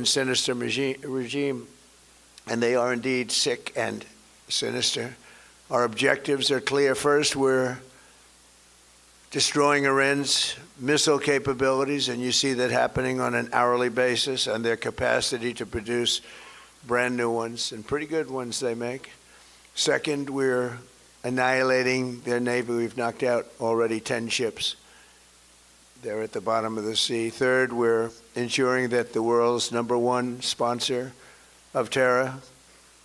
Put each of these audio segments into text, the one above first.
sinister regime, and they are indeed sick and sinister. Our objectives are clear. First, we're destroying Iran's missile capabilities, and you see that happening on an hourly basis, and their capacity to produce brand new ones, and pretty good ones they make. Second, we're annihilating their navy. We've knocked out already 10 ships. They're at the bottom of the sea. Third, we're ensuring that the world's #1 sponsor of terror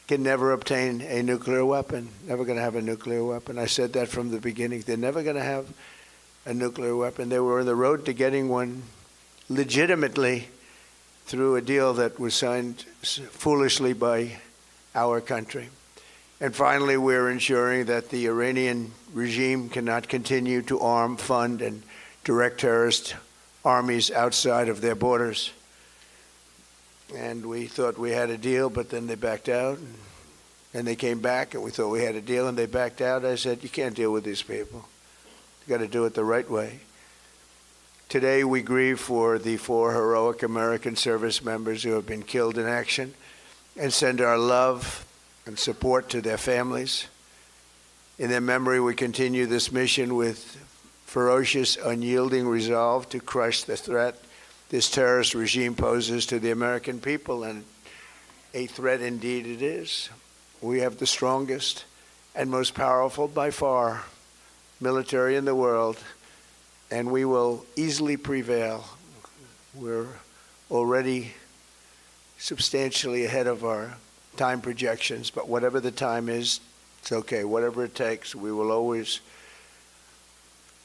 can never obtain a nuclear weapon, never going to have a nuclear weapon. I said that from the beginning. They're never going to have a nuclear weapon. They were on the road to getting one legitimately through a deal that was signed foolishly by our country. And finally, we're ensuring that the Iranian regime cannot continue to arm, fund, and direct terrorist armies outside of their borders. And we thought we had a deal, but then they backed out. And they came back, and we thought we had a deal, and they backed out. I said, you can't deal with these people. You got to do it the right way. Today, we grieve for the 4 heroic American service members who have been killed in action, and send our love and support to their families. In their memory, we continue this mission with ferocious, unyielding resolve to crush the threat this terrorist regime poses to the American people, and a threat indeed it is. We have the strongest and most powerful, by far, military in the world, and we will easily prevail. We're already substantially ahead of our time projections, but whatever the time is, it's okay. Whatever it takes, we will always.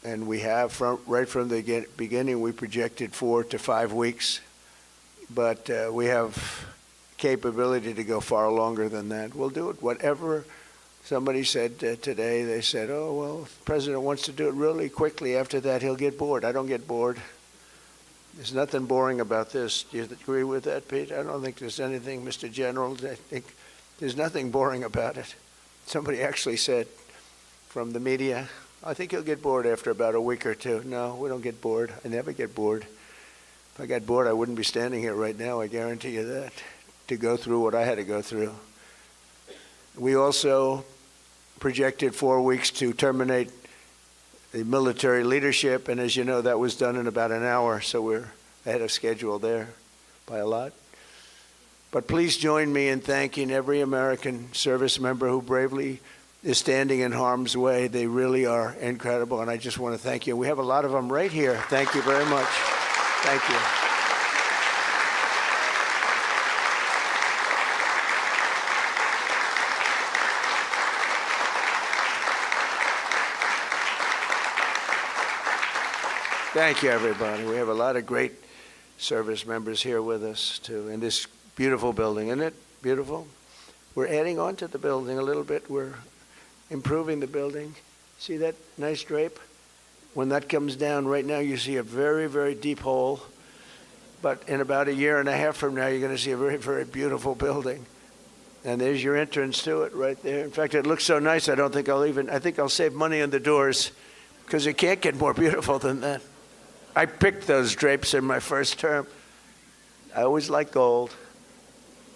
And we have, right from the beginning, we projected 4 to 5 weeks, but we have capability to go far longer than that. We'll do it. Whatever somebody said today, they said, oh, well, if the president wants to do it really quickly, after that he'll get bored. I don't get bored. There's nothing boring about this. Do you agree with that, Pete? I don't think there's anything, Mr. General. I think there's nothing boring about it. Somebody actually said from the media, I think he'll get bored after about a week or two. No, we don't get bored. I never get bored. If I got bored, I wouldn't be standing here right now, I guarantee you that, to go through what I had to go through. We also projected 4 weeks to terminate the military leadership, and as you know, that was done in about an hour, so we're ahead of schedule there by a lot. But please join me in thanking every American service member who bravely is standing in harm's way. They really are incredible, and I just want to thank you. We have a lot of them right here. Thank you very much. Thank you. Thank you, everybody. We have a lot of great service members here with us, too, in this beautiful building. Isn't it beautiful? We're adding on to the building a little bit. We're improving the building. See that nice drape? When that comes down, right now you see a very, very deep hole. But in about a year and a half from now, you're going to see a very, very beautiful building. And there's your entrance to it right there. In fact, it looks so nice, I think I'll save money on the doors, because it can't get more beautiful than that. I picked those drapes in my first term. I always like gold,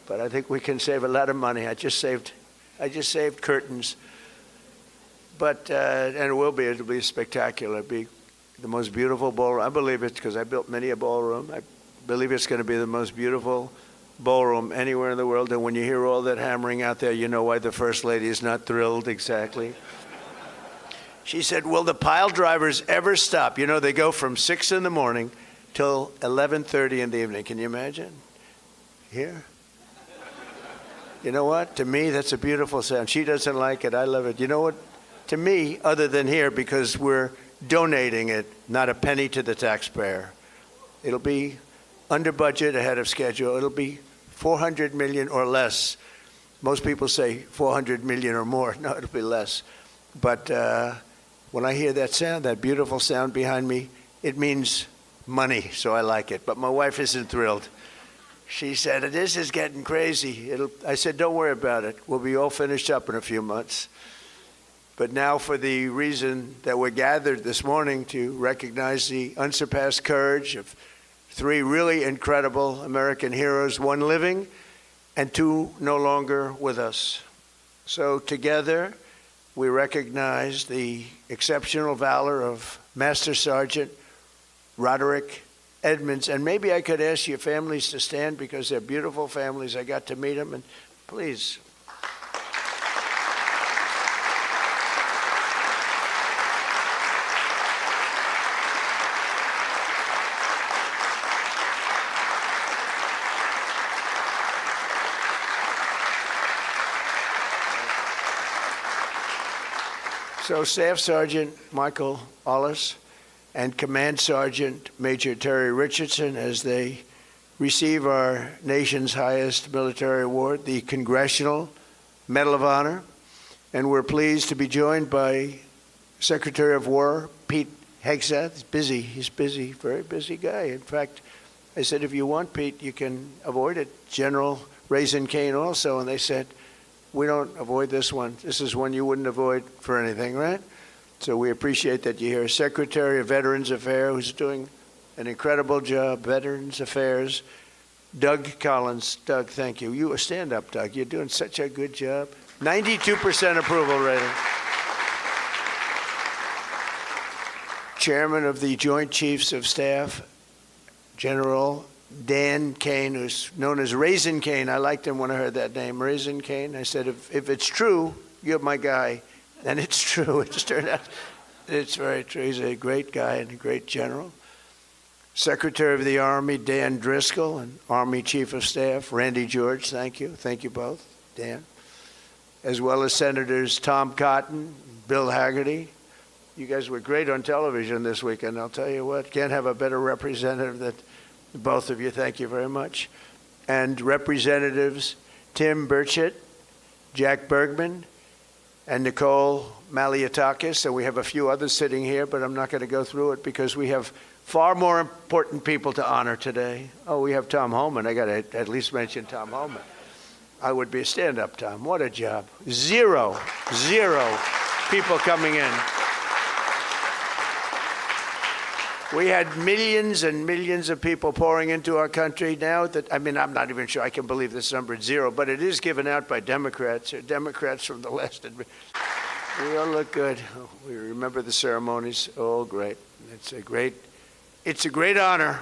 but I think we can save a lot of money. I just saved curtains. But, and it'll be spectacular. It'll be the most beautiful ballroom. I believe it because I built many a ballroom. I believe it's going to be the most beautiful ballroom anywhere in the world. And when you hear all that hammering out there, you know why the First Lady is not thrilled exactly. She said, will the pile drivers ever stop? You know, they go from 6 in the morning till 11:30 in the evening. Can you imagine? Here? You know what? To me, that's a beautiful sound. She doesn't like it. I love it. You know what? To me, other than here, because we're donating it, not a penny to the taxpayer. It'll be under budget, ahead of schedule. It'll be $400 million or less. Most people say 400 million or more. No, it'll be less. But when I hear that sound, that beautiful sound behind me, it means money, so I like it. But my wife isn't thrilled. She said, this is getting crazy. I said, don't worry about it. We'll be all finished up in a few months. But now for the reason that we're gathered this morning to recognize the unsurpassed courage of 3 really incredible American heroes, 1 living and 2 no longer with us. So together, we recognize the exceptional valor of Master Sergeant Roderick Edmunds. And maybe I could ask your families to stand because they're beautiful families. I got to meet them, and please. So Staff Sergeant Michael Olis and Command Sergeant Major Terry Richardson, as they receive our nation's highest military award, the Congressional Medal of Honor. And we're pleased to be joined by Secretary of War Pete Hegseth. He's busy, very busy guy. In fact, I said, if you want, Pete, you can avoid it. General Raisin Kane also, and they said, we don't avoid this one. This is one you wouldn't avoid for anything, right? So we appreciate that you're here. Secretary of Veterans Affairs, who's doing an incredible job, Veterans Affairs, Doug Collins. Doug, thank you. You stand up, Doug. You're doing such a good job. 92% approval rating. Chairman of the Joint Chiefs of Staff, General Dan Kane, who's known as Raisin Kane. I liked him when I heard that name, Raisin Kane. I said, if it's true, you're my guy. And it's true. It's turned out it's very true. He's a great guy and a great general. Secretary of the Army, Dan Driscoll, and Army Chief of Staff, Randy George. Thank you. Thank you both, Dan. As well as Senators Tom Cotton, Bill Hagerty. You guys were great on television this weekend. I'll tell you what, can't have a better representative than both of you. Thank you very much. And Representatives Tim Burchett, Jack Bergman, and Nicole Malliotakis. So we have a few others sitting here, but I'm not going to go through it because we have far more important people to honor today. Oh, we have Tom Homan. I got to at least mention Tom Homan. I would be a stand-up, Tom. What a job. Zero people coming in. We had millions and millions of people pouring into our country now that, I mean, I'm not even sure I can believe this number is 0, but it is given out by Democrats, or Democrats from the left. We all look good. We remember the ceremonies. Oh, great. It's a great honor.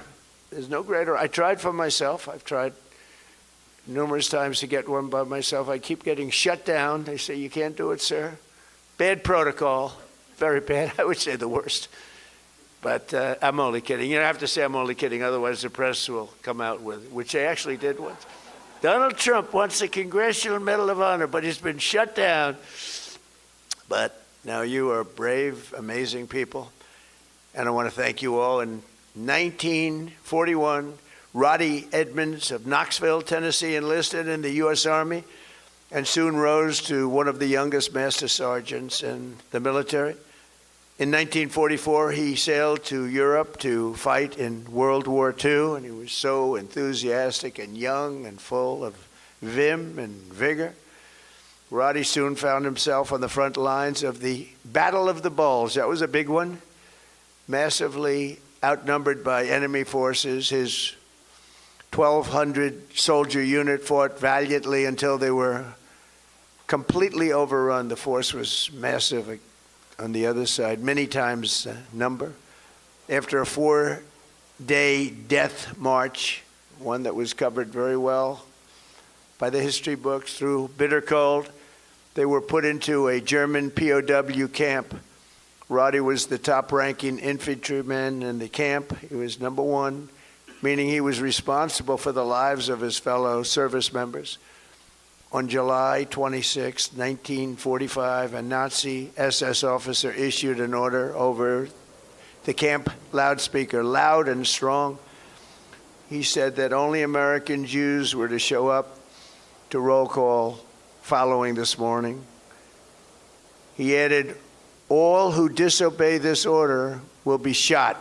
There's no greater. I tried for myself. I've tried numerous times to get one by myself. I keep getting shut down. They say, you can't do it, sir. Bad protocol. Very bad. I would say the worst. But I'm only kidding. You don't have to say I'm only kidding, otherwise the press will come out with it, which they actually did once. Donald Trump wants a Congressional Medal of Honor, but he's been shut down. But now you are brave, amazing people. And I want to thank you all. In 1941, Roddy Edmunds of Knoxville, Tennessee, enlisted in the U.S. Army and soon rose to one of the youngest master sergeants in the military. In 1944, he sailed to Europe to fight in World War II, and he was so enthusiastic and young and full of vim and vigor. Roddy soon found himself on the front lines of the Battle of the Bulge. That was a big one, massively outnumbered by enemy forces. His 1,200 soldier unit fought valiantly until they were completely overrun. The force was massive on the other side, many times number. After a 4-day death march, one that was covered very well by the history books, through bitter cold, they were put into a German POW camp. Roddy was the top-ranking infantryman in the camp. He was number 1, meaning he was responsible for the lives of his fellow service members. On July 26, 1945, a Nazi SS officer issued an order over the camp loudspeaker, loud and strong. He said that only American Jews were to show up to roll call following this morning. He added, all who disobey this order will be shot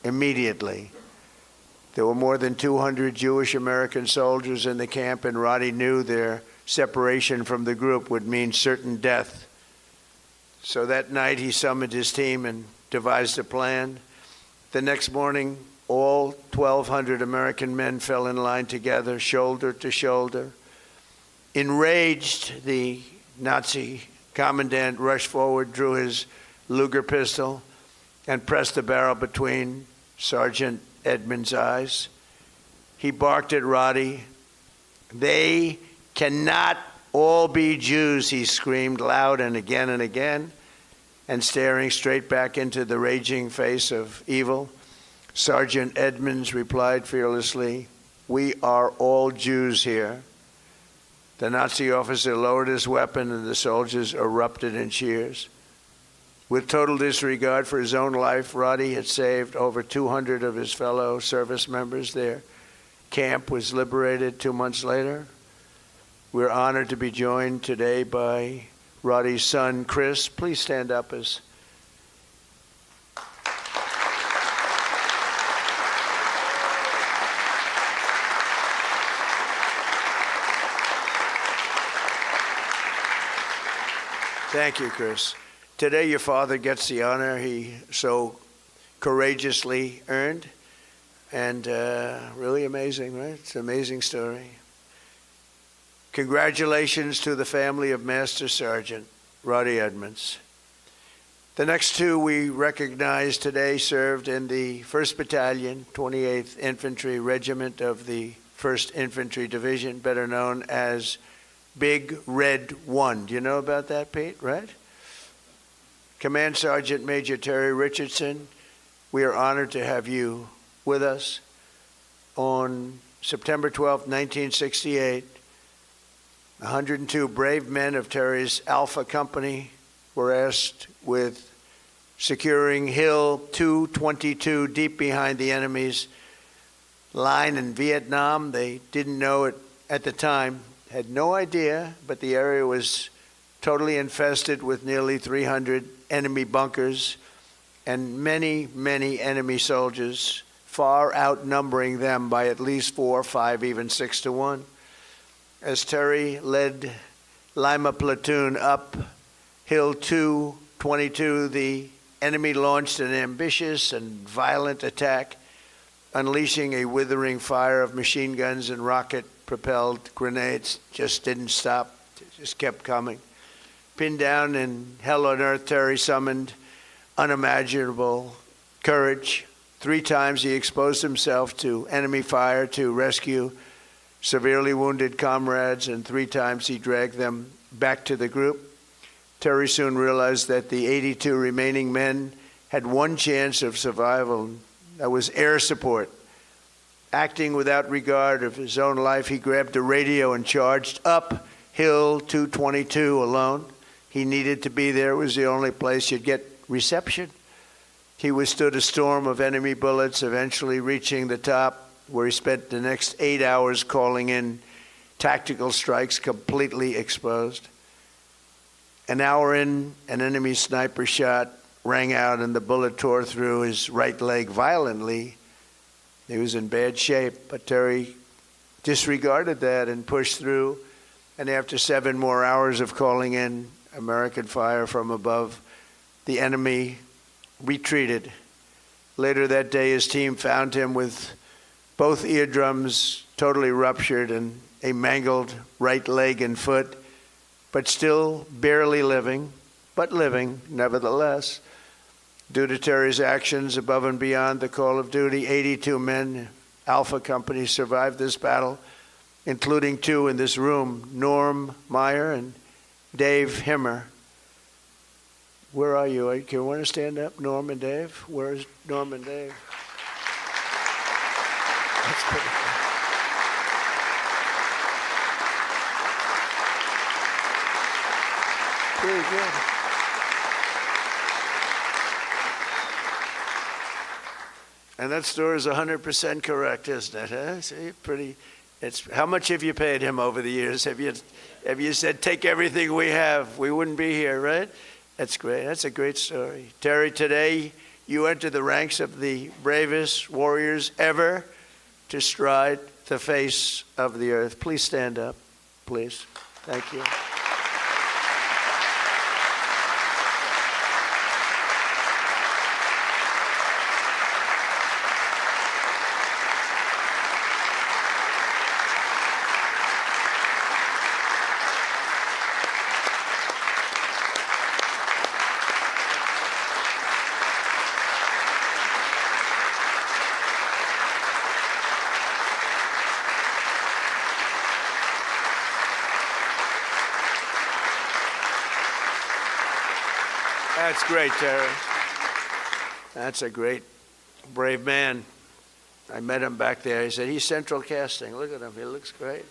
immediately. There were more than 200 Jewish American soldiers in the camp, and Roddy knew their separation from the group would mean certain death. So that night he summoned his team and devised a plan. The next morning, All 1,200 American men fell in line together, shoulder to shoulder. Enraged, the Nazi commandant rushed forward, drew his Luger pistol, and pressed the barrel between Sergeant Edmunds' eyes. He barked at Roddy. "They cannot all be Jews," he screamed loud and again, and staring straight back into the raging face of evil. Sergeant Edmunds replied fearlessly, "We are all Jews here." The Nazi officer lowered his weapon and the soldiers erupted in cheers. With total disregard for his own life, Roddy had saved over 200 of his fellow service members. Their camp was liberated 2 months later. We're honored to be joined today by Roddy's son, Chris. Please stand up as Thank you, Chris. Today, your father gets the honor he so courageously earned, and really amazing, right? It's an amazing story. Congratulations to the family of Master Sergeant Roddy Edmunds. The next two we recognize today served in the 1st Battalion, 28th Infantry Regiment of the 1st Infantry Division, better known as Big Red 1. Do you know about that, Pete, right? Command Sergeant Major Terry Richardson, we are honored to have you with us. On September 12, 1968, 102 brave men of Terry's Alpha Company were asked with securing Hill 222 deep behind the enemy's line in Vietnam. They didn't know it at the time, had no idea, but the area was totally infested with nearly 300 enemy bunkers and many, many enemy soldiers, far outnumbering them by at least 4, 5, even 6 to 1. As Terry led Lima platoon up Hill 222, the enemy launched an ambitious and violent attack, unleashing a withering fire of machine guns and rocket-propelled grenades. Just didn't stop, just kept coming. Pinned down in hell on earth, Terry summoned unimaginable courage. 3 times he exposed himself to enemy fire to rescue severely wounded comrades, and 3 times he dragged them back to the group. Terry soon realized that the 82 remaining men had one chance of survival. That was air support. Acting without regard of his own life, he grabbed a radio and charged up Hill 222 alone. He needed to be there. It was the only place you'd get reception. He withstood a storm of enemy bullets, eventually reaching the top, where he spent the next 8 hours calling in tactical strikes, completely exposed. An hour in, an enemy sniper shot rang out and the bullet tore through his right leg violently. He was in bad shape, but Terry disregarded that and pushed through. And after 7 more hours of calling in American fire from above, the enemy retreated. Later that day, his team found him with both eardrums totally ruptured and a mangled right leg and foot, but still barely living, but living nevertheless. Due to Terry's actions above and beyond the call of duty, 82 men, Alpha Company, survived this battle, including 2 in this room, Norm Meyer and Dave Himmer. Where are you? Can you want to stand up, Norm and Dave? Where's Norm and Dave? That's pretty cool. Pretty good. And that story is 100% correct, isn't it? Huh? See, pretty. It's how much have you paid him over the years? Have you said take everything we have? We wouldn't be here, right? That's great. That's a great story, Terry. Today you enter the ranks of the bravest warriors ever to stride the face of the earth. Please stand up, please. Thank you. That's great, Terry. That's a great, brave man. I met him back there. He said, he's central casting. Look at him. He looks great.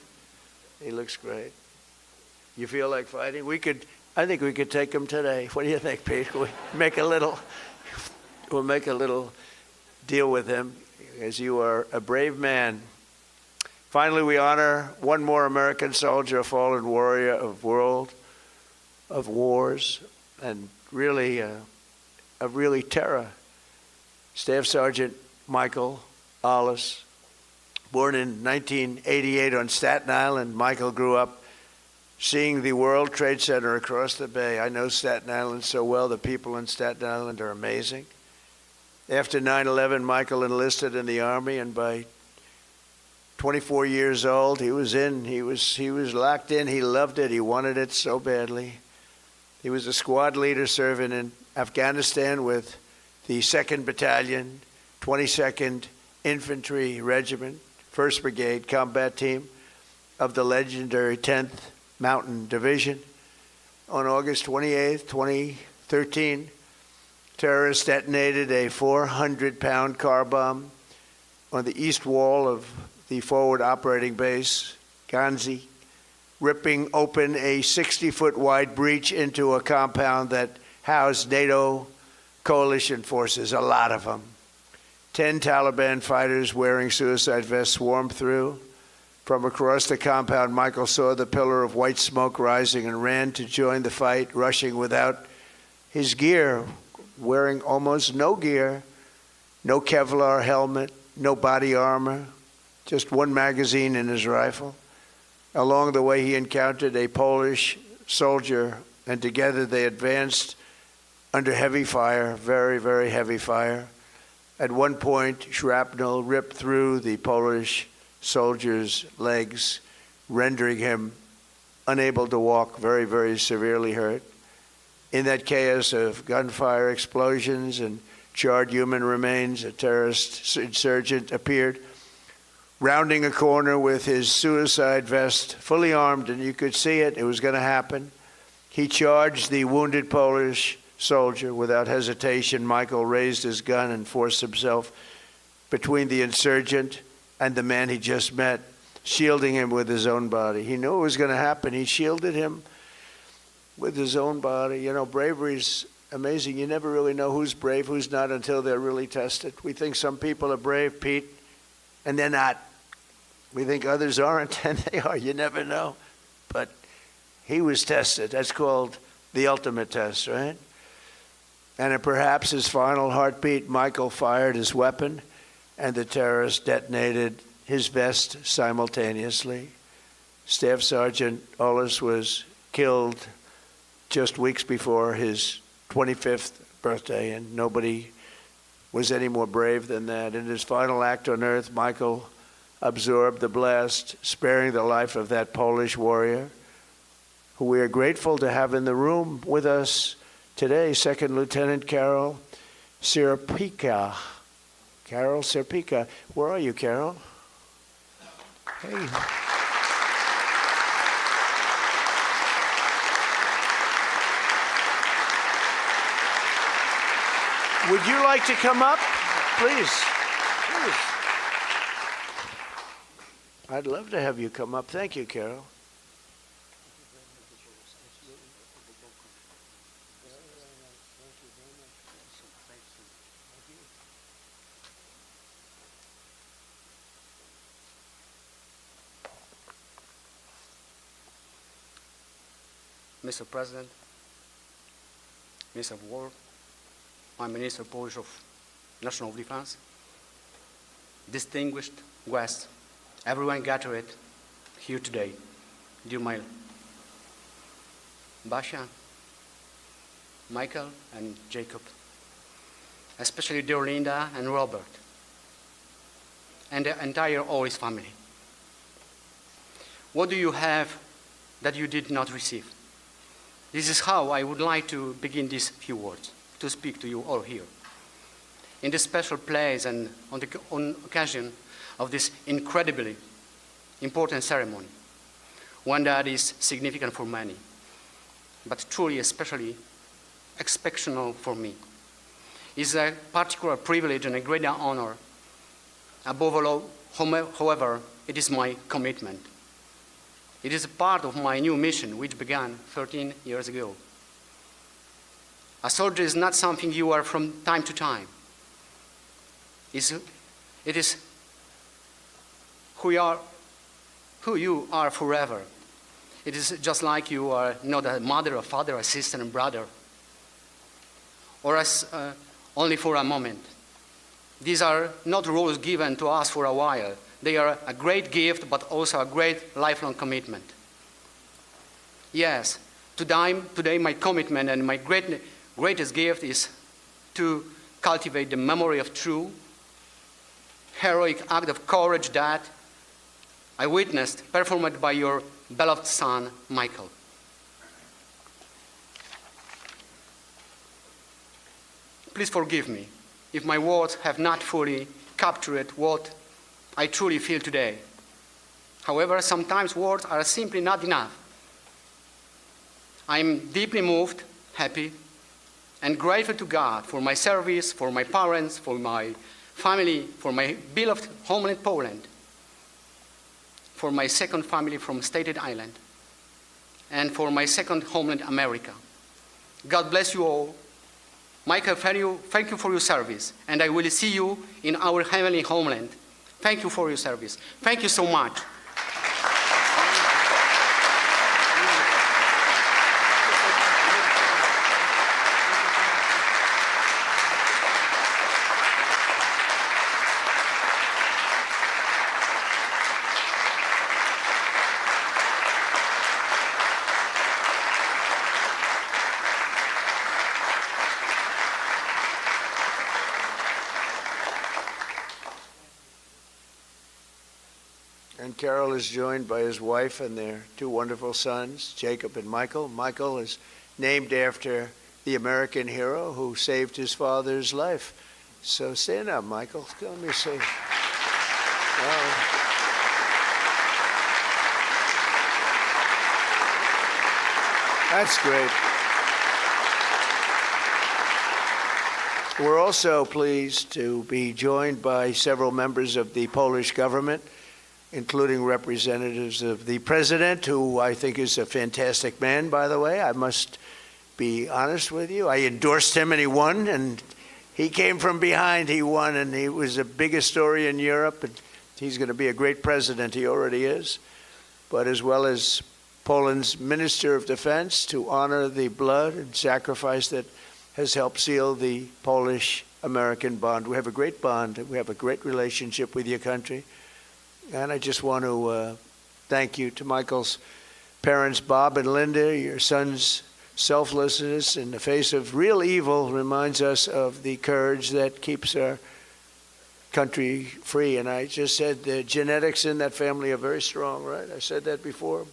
He looks great. You feel like fighting? I think we could take him today. What do you think, Pete? We'll make a little deal with him, as you are a brave man. Finally, we honor one more American soldier, a fallen warrior of wars, and really terror. Staff Sergeant Michael Olis, born in 1988 on Staten Island. Michael grew up seeing the World Trade Center across the bay. I know Staten Island so well. The people in Staten Island are amazing. After 9/11, Michael enlisted in the Army, and by 24 years old, he was locked in. He loved it. He wanted it so badly. He was a squad leader serving in Afghanistan with the 2nd Battalion, 22nd Infantry Regiment, 1st Brigade Combat Team of the legendary 10th Mountain Division. On August 28, 2013, terrorists detonated a 400-pound car bomb on the east wall of the forward operating base, Ghazni, ripping open a 60-foot wide breach into a compound that housed NATO coalition forces, a lot of them. 10 Taliban fighters wearing suicide vests swarmed through. From across the compound, Michael saw the pillar of white smoke rising and ran to join the fight, rushing without his gear, wearing almost no gear, no Kevlar helmet, no body armor, just one magazine in his rifle. Along the way, he encountered a Polish soldier, and together they advanced under heavy fire, very, very heavy fire. At one point, shrapnel ripped through the Polish soldier's legs, rendering him unable to walk, very, very severely hurt. In that chaos of gunfire, explosions, and charred human remains, a terrorist insurgent appeared, rounding a corner with his suicide vest, fully armed, and you could see it. It was going to happen. He charged the wounded Polish soldier without hesitation. Michael raised his gun and forced himself between the insurgent and the man he just met, shielding him with his own body. He knew it was going to happen. He shielded him with his own body. You know, bravery's amazing. You never really know who's brave, who's not, until they're really tested. We think some people are brave, Pete, and they're not. We think others aren't, and they are. You never know. But he was tested. That's called the ultimate test, right? And at perhaps his final heartbeat, Michael fired his weapon, and the terrorist detonated his vest simultaneously. Staff Sergeant Olis was killed just weeks before his 25th birthday, and nobody was any more brave than that. In his final act on earth, Michael absorbed the blast, sparing the life of that Polish warrior, who we are grateful to have in the room with us today, Second Lieutenant Carol Sierpika. Carol Sierpika. Where are you, Carol? Hey. Would you like to come up? Please. Please. I'd love to have you come up. Thank you, Carol. Mr. President, Minister of War, my Minister Polish of National Defense, distinguished guests, everyone gathered here today, dear my Basia, Michael, and Jacob, especially dear Linda and Robert, and the entire Olis family. What do you have that you did not receive? This is how I would like to begin these few words, to speak to you all here. In this special place and on occasion of this incredibly important ceremony, one that is significant for many, but truly especially exceptional for me. It's a particular privilege and a great honor. Above all, however, it is my commitment. It is a part of my new mission, which began 13 years ago. A soldier is not something you are from time to time. It is who you are forever. It is just like you are not a mother, a father, a sister, and brother, or only for a moment. These are not roles given to us for a while. They are a great gift, but also a great lifelong commitment. Yes, today my commitment and my greatest gift is to cultivate the memory of true, heroic act of courage that I witnessed performed by your beloved son, Michael. Please forgive me if my words have not fully captured what I truly feel today. However, sometimes words are simply not enough. I'm deeply moved, happy, and grateful to God for my service, for my parents, for my family, for my beloved homeland Poland, for my second family from Staten Island, and for my second homeland America. God bless you all. Michael, thank you for your service, and I will see you in our heavenly homeland. Thank you for your service. Thank you so much. And Carol is joined by his wife and their two wonderful sons, Jacob and Michael. Michael is named after the American hero who saved his father's life. So stand up, Michael. Let me see. That's great. We're also pleased to be joined by several members of the Polish government, including representatives of the president, who I think is a fantastic man, by the way. I must be honest with you. I endorsed him and he won, and he came from behind, he won, and he was the biggest story in Europe, and he's going to be a great president. He already is. But as well as Poland's Minister of Defense, to honor the blood and sacrifice that has helped seal the Polish-American bond. We have a great bond. We have a great relationship with your country. And I just want to thank you to Michael's parents, Bob and Linda. Your son's selflessness in the face of real evil reminds us of the courage that keeps our country free. And I just said the genetics in that family are very strong, right? I said that before.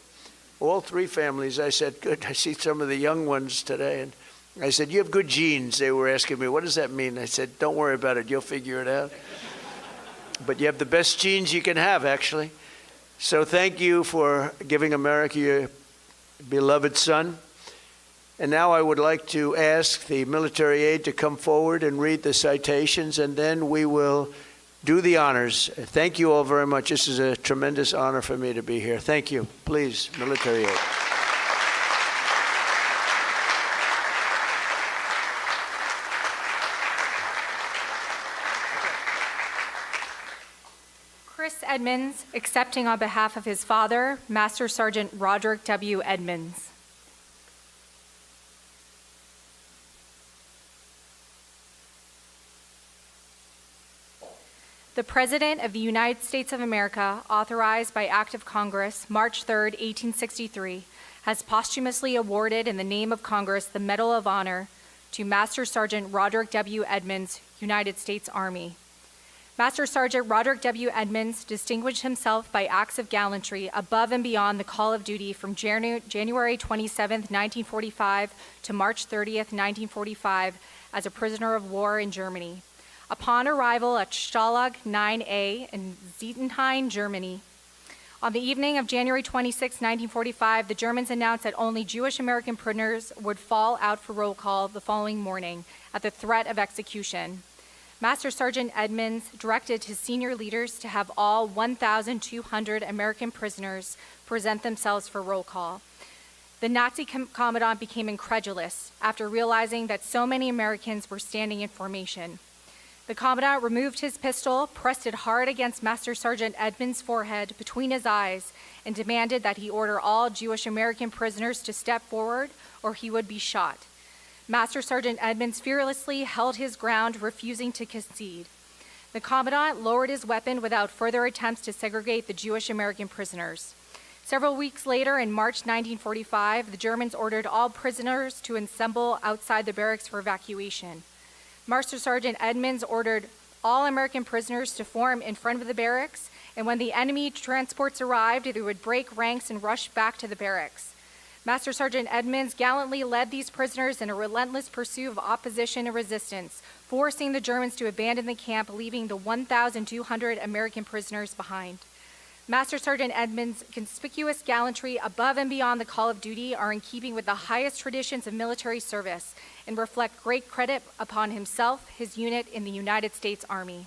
All three families, I said, good. I see some of the young ones today. And I said, you have good genes. They were asking me, what does that mean? I said, don't worry about it. You'll figure it out. But you have the best genes you can have, actually. So thank you for giving America your beloved son. And now I would like to ask the military aide to come forward and read the citations, and then we will do the honors. Thank you all very much. This is a tremendous honor for me to be here. Thank you. Please, military aide. Edmunds, accepting on behalf of his father, Master Sergeant Roderick W. Edmunds. The President of the United States of America, authorized by Act of Congress, March 3, 1863, has posthumously awarded in the name of Congress the Medal of Honor to Master Sergeant Roderick W. Edmunds, United States Army. Master Sergeant Roderick W. Edmunds distinguished himself by acts of gallantry above and beyond the call of duty from January 27, 1945 to March 30, 1945 as a prisoner of war in Germany. Upon arrival at Stalag 9A in Zietenhain, Germany, On the evening of January 26, 1945, the Germans announced that only Jewish American prisoners would fall out for roll call the following morning at the threat of execution. Master Sergeant Edmunds directed his senior leaders to have all 1,200 American prisoners present themselves for roll call. The Nazi commandant became incredulous after realizing that so many Americans were standing in formation. The commandant removed his pistol, pressed it hard against Master Sergeant Edmunds' forehead between his eyes, and demanded that he order all Jewish American prisoners to step forward or he would be shot. Master Sergeant Edmunds fearlessly held his ground, refusing to concede. The commandant lowered his weapon without further attempts to segregate the Jewish American prisoners. Several weeks later, in March 1945, the Germans ordered all prisoners to assemble outside the barracks for evacuation. Master Sergeant Edmunds ordered all American prisoners to form in front of the barracks, and when the enemy transports arrived, they would break ranks and rush back to the barracks. Master Sergeant Edmunds gallantly led these prisoners in a relentless pursuit of opposition and resistance, forcing the Germans to abandon the camp, leaving the 1,200 American prisoners behind. Master Sergeant Edmunds' conspicuous gallantry above and beyond the call of duty are in keeping with the highest traditions of military service and reflect great credit upon himself, his unit in the United States Army.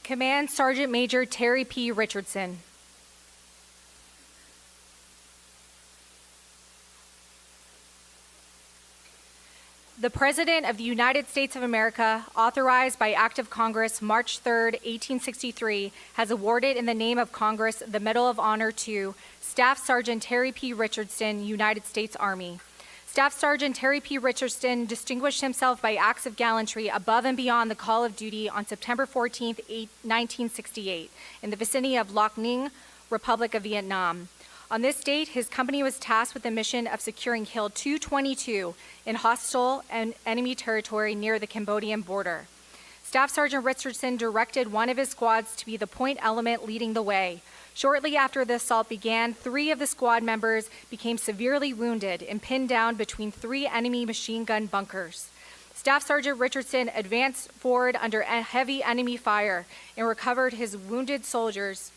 Command Sergeant Major Terry P. Richardson. The President of the United States of America, authorized by Act of Congress March 3, 1863, has awarded in the name of Congress the Medal of Honor to Staff Sergeant Terry P. Richardson, United States Army. Staff Sergeant Terry P. Richardson distinguished himself by acts of gallantry above and beyond the call of duty on September 14, 1968, in the vicinity of Loc Ninh, Republic of Vietnam. On this date, his company was tasked with the mission of securing Hill 222 in hostile and enemy territory near the Cambodian border. Staff Sergeant Richardson directed one of his squads to be the point element leading the way. Shortly after the assault began, 3 of the squad members became severely wounded and pinned down between 3 enemy machine gun bunkers. Staff Sergeant Richardson advanced forward under heavy enemy fire and recovered his wounded soldiers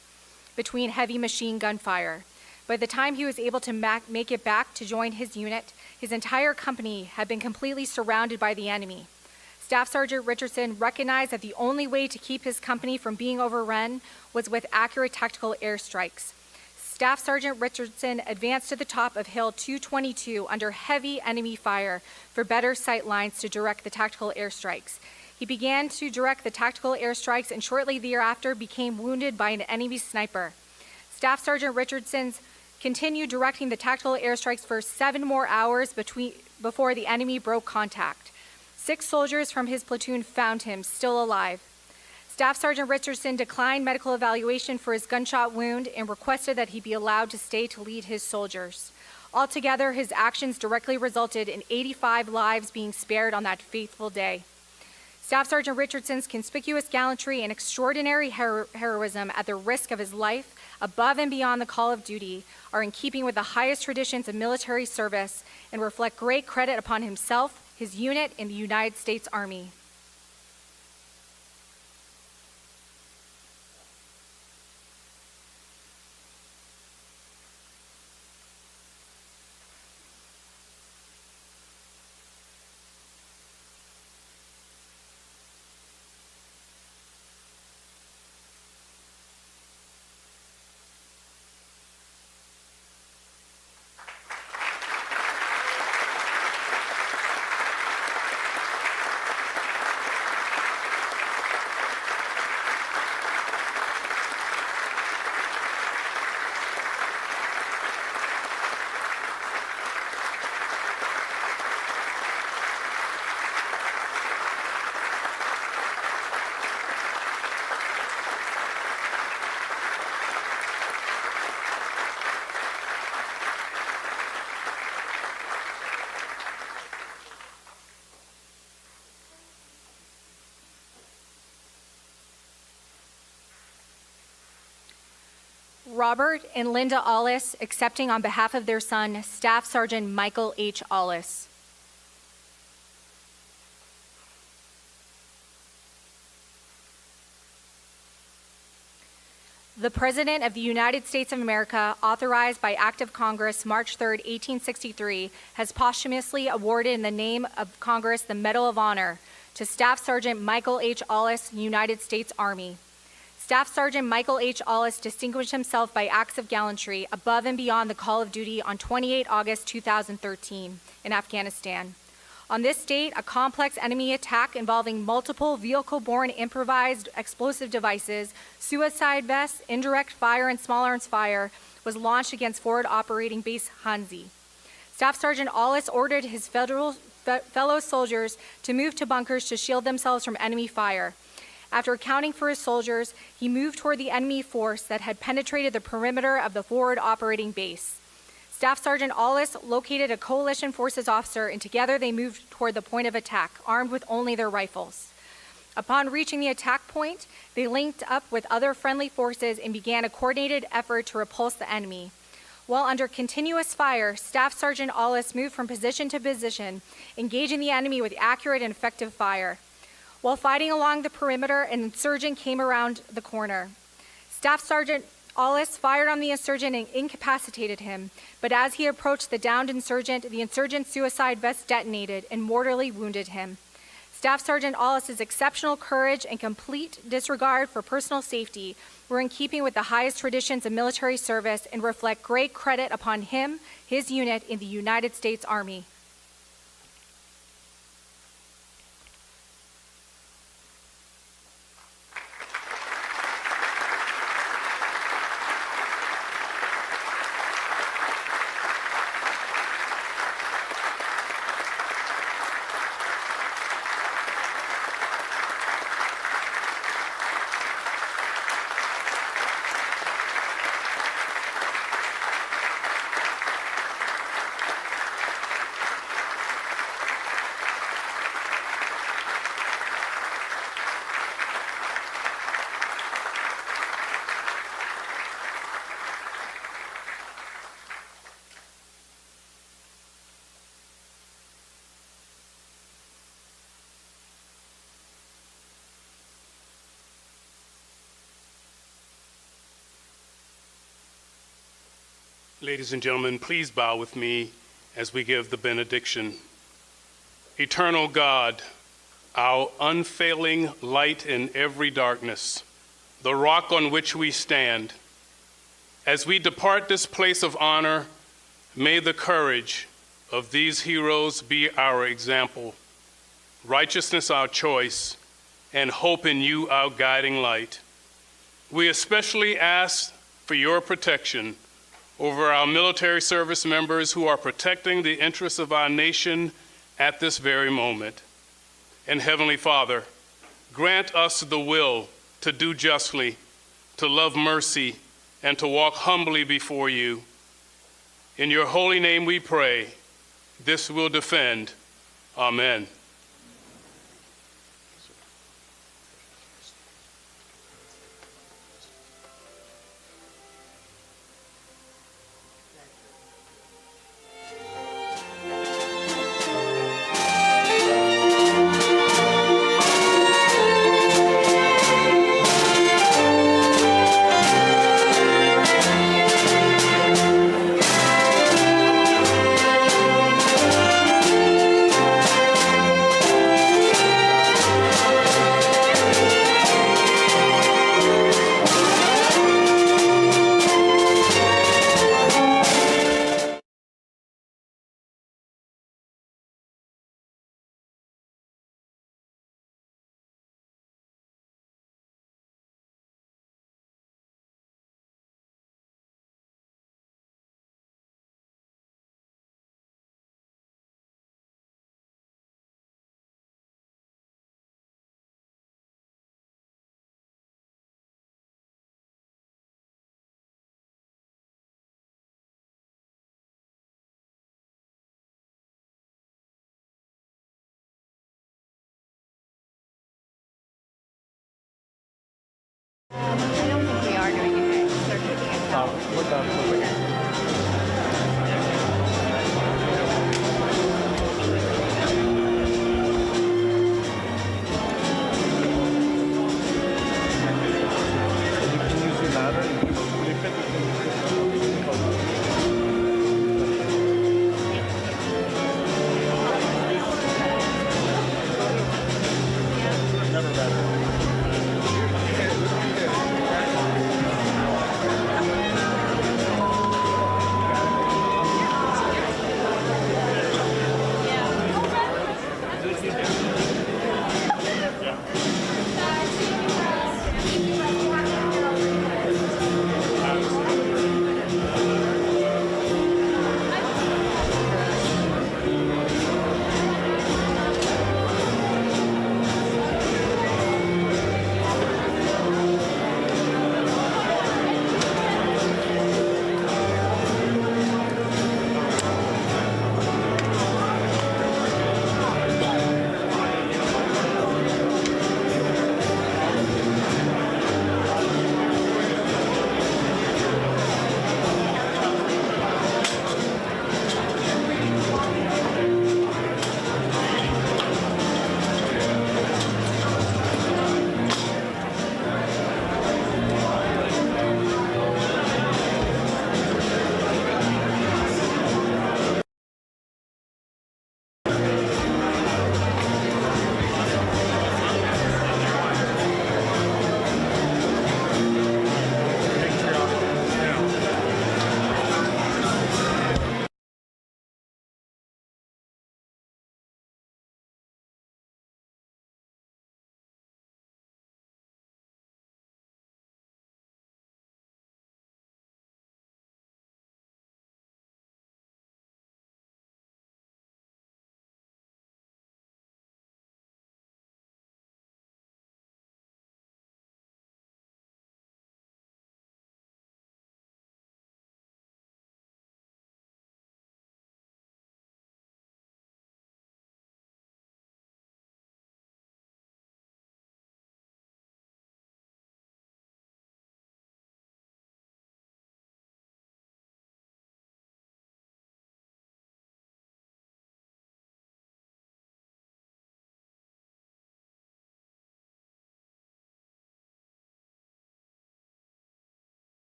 between heavy machine gun fire. By the time he was able to make it back to join his unit, his entire company had been completely surrounded by the enemy. Staff Sergeant Richardson recognized that the only way to keep his company from being overrun was with accurate tactical airstrikes. Staff Sergeant Richardson advanced to the top of Hill 222 under heavy enemy fire for better sight lines to direct the tactical airstrikes. He began to direct the tactical airstrikes and shortly thereafter became wounded by an enemy sniper. Staff Sergeant Richardson continued directing the tactical airstrikes for 7 more hours before the enemy broke contact. 6 soldiers from his platoon found him still alive. Staff Sergeant Richardson declined medical evaluation for his gunshot wound and requested that he be allowed to stay to lead his soldiers. Altogether, his actions directly resulted in 85 lives being spared on that fateful day. Staff Sergeant Richardson's conspicuous gallantry and extraordinary heroism at the risk of his life, above and beyond the call of duty, are in keeping with the highest traditions of military service and reflect great credit upon himself, his unit, and the United States Army. Robert and Linda Olis accepting on behalf of their son, Staff Sergeant Michael H. Olis. The President of the United States of America, authorized by Act of Congress March 3, 1863, has posthumously awarded in the name of Congress the Medal of Honor to Staff Sergeant Michael H. Olis, United States Army. Staff Sergeant Michael H. Olis distinguished himself by acts of gallantry above and beyond the call of duty on 28 August 2013 in Afghanistan. On this date, a complex enemy attack involving multiple vehicle-borne improvised explosive devices, suicide vests, indirect fire, and small arms fire was launched against Forward Operating Base Hanzi. Staff Sergeant Olis ordered his fellow soldiers to move to bunkers to shield themselves from enemy fire. After accounting for his soldiers, he moved toward the enemy force that had penetrated the perimeter of the Forward Operating Base. Staff Sergeant Olis located a coalition forces officer, and together they moved toward the point of attack, armed with only their rifles. Upon reaching the attack point, they linked up with other friendly forces and began a coordinated effort to repulse the enemy. While under continuous fire, Staff Sergeant Olis moved from position to position, engaging the enemy with accurate and effective fire. While fighting along the perimeter, an insurgent came around the corner. Staff Sergeant Olis fired on the insurgent and incapacitated him, but as he approached the downed insurgent, the insurgent's suicide vest detonated and mortally wounded him. Staff Sergeant Olis's exceptional courage and complete disregard for personal safety were in keeping with the highest traditions of military service and reflect great credit upon him, his unit in the United States Army. Ladies and gentlemen, please bow with me as we give the benediction. Eternal God, our unfailing light in every darkness, the rock on which we stand, as we depart this place of honor, may the courage of these heroes be our example, righteousness our choice, and hope in you our guiding light. We especially ask for your protection over our military service members who are protecting the interests of our nation at this very moment. And Heavenly Father, grant us the will to do justly, to love mercy, and to walk humbly before you. In your holy name we pray. This we'll defend. Amen. I don't think they are doing it. They're keeping it เราเมื่อเดิมตัวเอง